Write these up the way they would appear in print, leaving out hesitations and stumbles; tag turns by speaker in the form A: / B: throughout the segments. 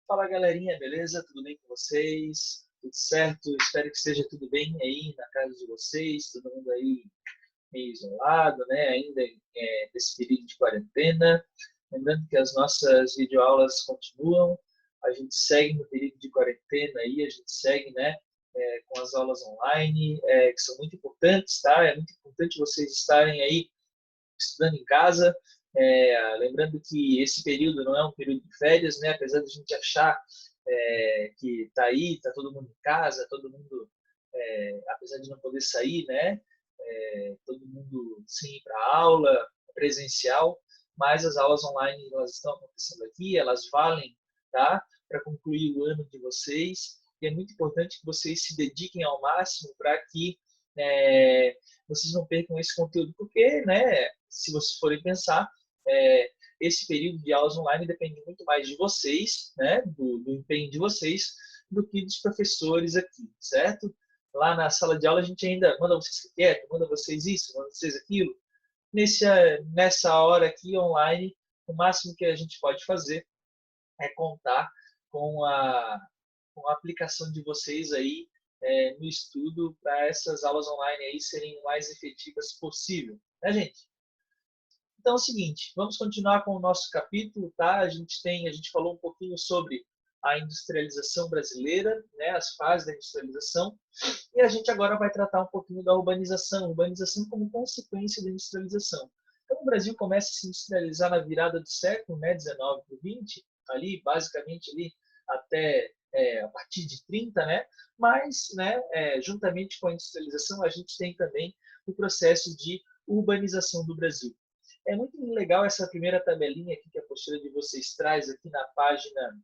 A: Fala galerinha, beleza? Tudo bem com vocês? Tudo certo? Espero que esteja tudo bem aí na casa de vocês, todo mundo aí meio isolado, né? Ainda nesse período de quarentena. Lembrando que as nossas videoaulas continuam, a gente segue no período de quarentena aí, a gente segue, né? Com as aulas online, que são muito importantes, tá? É muito importante vocês estarem aí estudando em casa. Lembrando que esse período não é um período de férias, né? Apesar de a gente achar que está aí, está todo mundo em casa, todo mundo, apesar de não poder sair, né? Todo mundo sim para aula presencial, mas as aulas online elas estão acontecendo aqui, elas valem, tá? Para concluir o ano de vocês. E é muito importante que vocês se dediquem ao máximo para que é, vocês não percam esse conteúdo, porque, né, se vocês forem pensar, esse período de aulas online depende muito mais de vocês, né, do empenho de vocês, do que dos professores aqui, certo? Lá na sala de aula a gente ainda manda vocês quieto, manda vocês isso, manda vocês aquilo. Nessa hora aqui online, o máximo que a gente pode fazer é contar com com a aplicação de vocês aí no estudo para essas aulas online aí serem o mais efetivas possível, né, gente? Então é o seguinte, vamos continuar com o nosso capítulo, tá? A gente falou um pouquinho sobre a industrialização brasileira, né, as fases da industrialização, e a gente agora vai tratar um pouquinho da urbanização como consequência da industrialização. Então o Brasil começa a se industrializar na virada do século, né, 19 para 20, ali basicamente ali até a partir de 30, né? Mas, né, juntamente com a industrialização, a gente tem também o processo de urbanização do Brasil. É muito legal essa primeira tabelinha aqui que a apostila de vocês traz aqui na página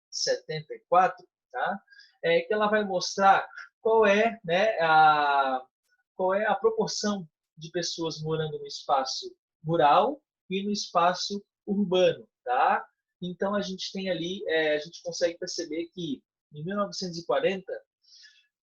A: 74, tá? Que ela vai mostrar qual é, né, qual é a proporção de pessoas morando no espaço rural e no espaço urbano, tá? Então a gente tem ali, a gente consegue perceber que em 1940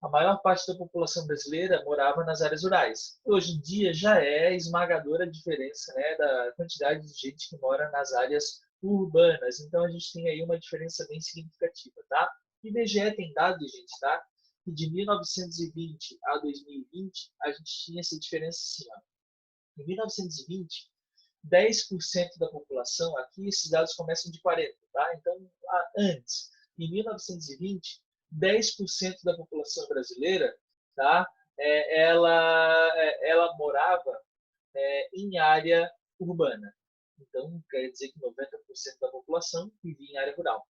A: a maior parte da população brasileira morava nas áreas rurais. Hoje em dia já é esmagadora a diferença, né, da quantidade de gente que mora nas áreas urbanas. Então a gente tem aí uma diferença bem significativa, tá? O IBGE tem dados, gente, tá? Que de 1920 a 2020 a gente tinha essa diferença assim, ó. Em 1920, 10% da população, aqui esses dados começam de 40, tá? Então, antes, em 1920, 10% da população brasileira, tá? Ela morava em área urbana. Então, quer dizer que 90% da população vivia em área rural.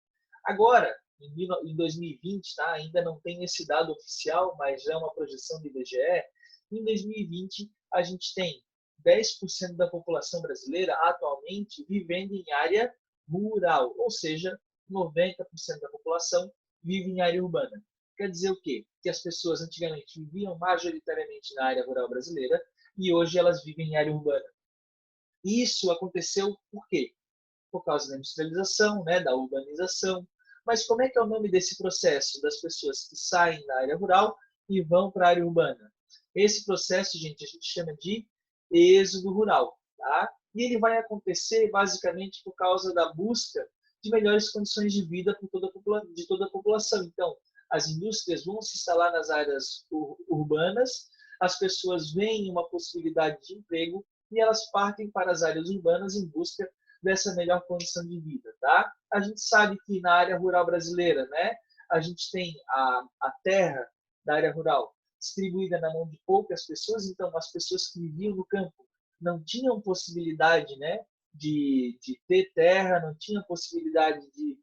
A: Agora, em 2020, tá? Ainda não tem esse dado oficial, mas já é uma projeção do IBGE. Em 2020, a gente tem 10% da população brasileira atualmente vivendo em área rural, ou seja, 90% da população vive em área urbana. Quer dizer o quê? Que as pessoas antigamente viviam majoritariamente na área rural brasileira e hoje elas vivem em área urbana. Isso aconteceu por quê? Por causa da industrialização, né, da urbanização. Mas como é que é o nome desse processo das pessoas que saem da área rural e vão para a área urbana? Esse processo, gente, a gente chama de êxodo rural, tá? E ele vai acontecer basicamente por causa da busca de melhores condições de vida de toda a população. Então, as indústrias vão se instalar nas áreas urbanas, as pessoas veem uma possibilidade de emprego e elas partem para as áreas urbanas em busca dessa melhor condição de vida, tá? A gente sabe que na área rural brasileira, né, a gente tem a terra da área rural distribuída na mão de poucas pessoas, então as pessoas que viviam no campo não tinham possibilidade, né, de ter terra, não tinham possibilidade de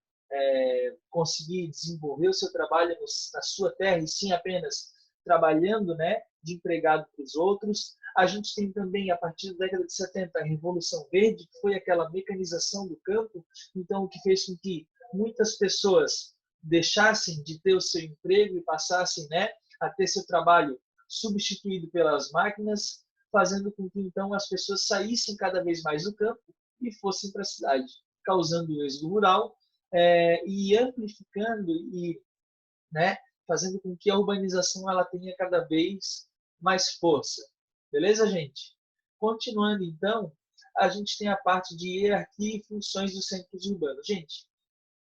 A: conseguir desenvolver o seu trabalho na sua terra, e sim apenas trabalhando, né, de empregado para os outros. A gente tem também, a partir da década de 70, a Revolução Verde, que foi aquela mecanização do campo, então o que fez com que muitas pessoas deixassem de ter o seu emprego e passassem, né, a ter seu trabalho substituído pelas máquinas, fazendo com que então as pessoas saíssem cada vez mais do campo e fossem para a cidade, causando o êxodo rural e amplificando e, né, fazendo com que a urbanização ela tenha cada vez mais força. Beleza, gente? Continuando, então, a gente tem a parte de hierarquia e funções dos centros urbanos. Gente,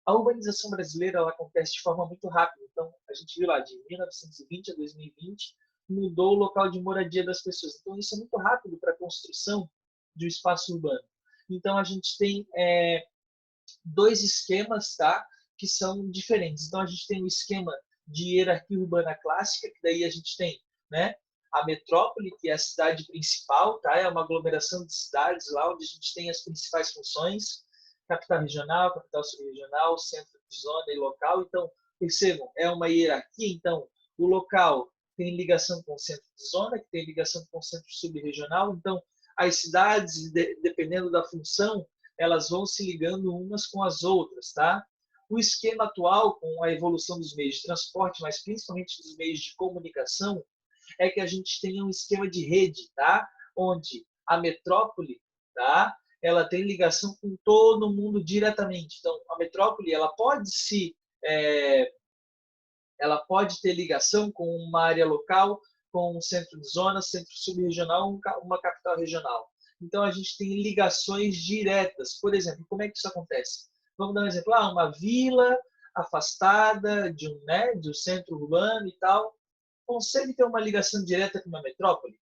A: A urbanização brasileira ela acontece de forma muito rápida. Então, a gente viu lá, de 1920 a 2020, mudou o local de moradia das pessoas. Então, isso é muito rápido para a construção de um espaço urbano. Então, a gente tem dois esquemas, tá, que são diferentes. Então, a gente tem o esquema de hierarquia urbana clássica, que daí a gente tem, né, a metrópole, que é a cidade principal, tá, é uma aglomeração de cidades lá onde a gente tem as principais funções, capital regional, capital subregional, centro de zona e local. Então, percebam, é uma hierarquia. Então, o local tem ligação com o centro de zona, que tem ligação com o centro subregional. Então, as cidades, dependendo da função, elas vão se ligando umas com as outras, tá? O esquema atual, com a evolução dos meios de transporte, mas principalmente dos meios de comunicação, é que a gente tenha um esquema de rede, tá? Onde a metrópole, tá? Ela tem ligação com todo mundo diretamente. Então, a metrópole, ela pode ter ligação com uma área local, com um centro de zona, centro subregional, uma capital regional. Então, a gente tem ligações diretas. Por exemplo, como é que isso acontece? Vamos dar um exemplo. Uma vila afastada de um centro urbano e tal, consegue ter uma ligação direta com uma metrópole?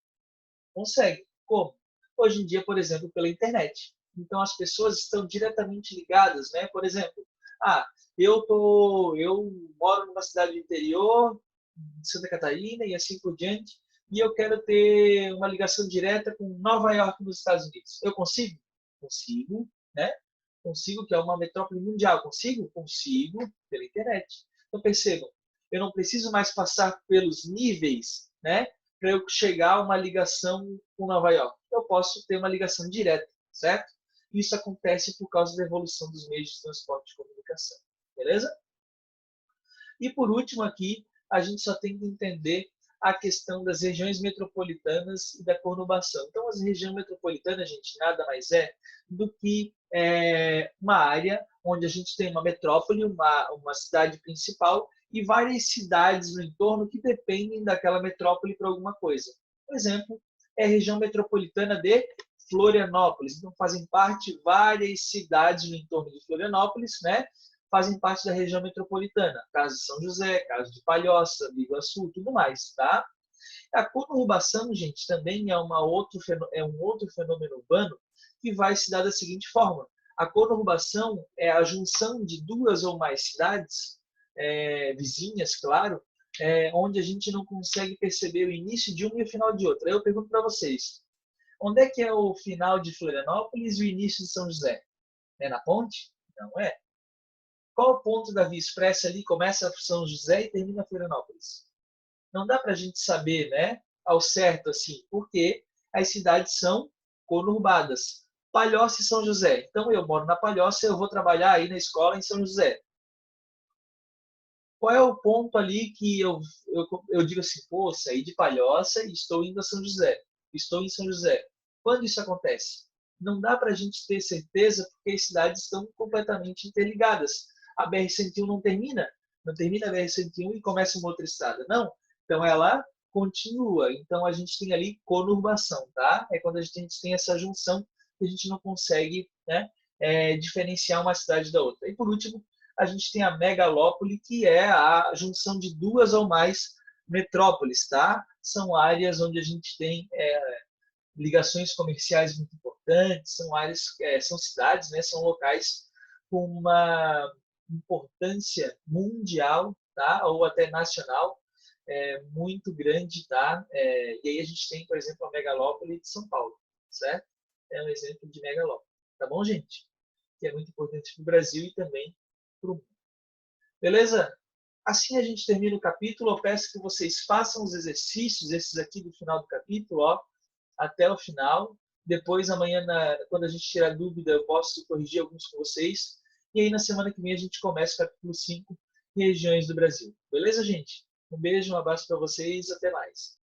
A: Consegue. Como? Hoje em dia, por exemplo, pela internet. Então, as pessoas estão diretamente ligadas, né? Por exemplo, eu moro numa cidade do interior de Santa Catarina e assim por diante, e eu quero ter uma ligação direta com Nova York nos Estados Unidos. Eu consigo? Consigo, né? Consigo, que é uma metrópole mundial. Consigo? Consigo, pela internet. Então, percebam, eu não preciso mais passar pelos níveis, né, para eu chegar a uma ligação com Nova York. Eu posso ter uma ligação direta, certo? Isso acontece por causa da evolução dos meios de transporte e comunicação. Beleza? E por último aqui, a gente só tem que entender a questão das regiões metropolitanas e da conurbação. Então, as regiões metropolitanas, gente, nada mais é do que uma área onde a gente tem uma metrópole, uma cidade principal e várias cidades no entorno que dependem daquela metrópole para alguma coisa. Por exemplo, é a região metropolitana de Florianópolis. Então, fazem parte várias cidades no entorno de Florianópolis, né? Fazem parte da região metropolitana. Caso de São José, caso de Palhoça, Biguaçu, tudo mais, tá? A conurbação, gente, também é um outro fenômeno urbano que vai se dar da seguinte forma. A conurbação é a junção de duas ou mais cidades, vizinhas, claro, onde a gente não consegue perceber o início de uma e o final de outra. Aí eu pergunto para vocês, onde é que é o final de Florianópolis e o início de São José? É na ponte? Não é. Qual o ponto da Via Expressa ali? Começa São José e termina Florianópolis. Não dá para a gente saber, né, ao certo assim, porque as cidades são conurbadas. Palhoça e São José. Então, eu moro na Palhoça, eu vou trabalhar aí na escola em São José. Qual é o ponto ali que eu digo assim, pô, saí de Palhoça e estou indo a São José. Estou em São José. Quando isso acontece? Não dá para a gente ter certeza porque as cidades estão completamente interligadas. A BR-101 não termina a BR-101 e começa uma outra estrada. Não. Então, ela continua. Então, a gente tem ali conurbação, tá? É quando a gente tem essa junção que a gente não consegue, né, diferenciar uma cidade da outra. E, por último, a gente tem a megalópole, que é a junção de duas ou mais metrópoles, tá? São áreas onde a gente tem ligações comerciais muito importantes, são áreas, são cidades, né? São locais com uma importância mundial, tá? Ou até nacional, muito grande, tá? E aí a gente tem, por exemplo, a megalópole de São Paulo, certo? É um exemplo de megalópole, tá bom, gente? Que é muito importante para o Brasil e também para o mundo. Beleza? Assim a gente termina o capítulo. Eu peço que vocês façam os exercícios, esses aqui do final do capítulo, ó, até o final. Depois, amanhã, quando a gente tirar dúvida, eu posso corrigir alguns com vocês. E aí, na semana que vem, a gente começa o capítulo 5, regiões do Brasil. Beleza, gente? Um beijo, um abraço para vocês. Até mais.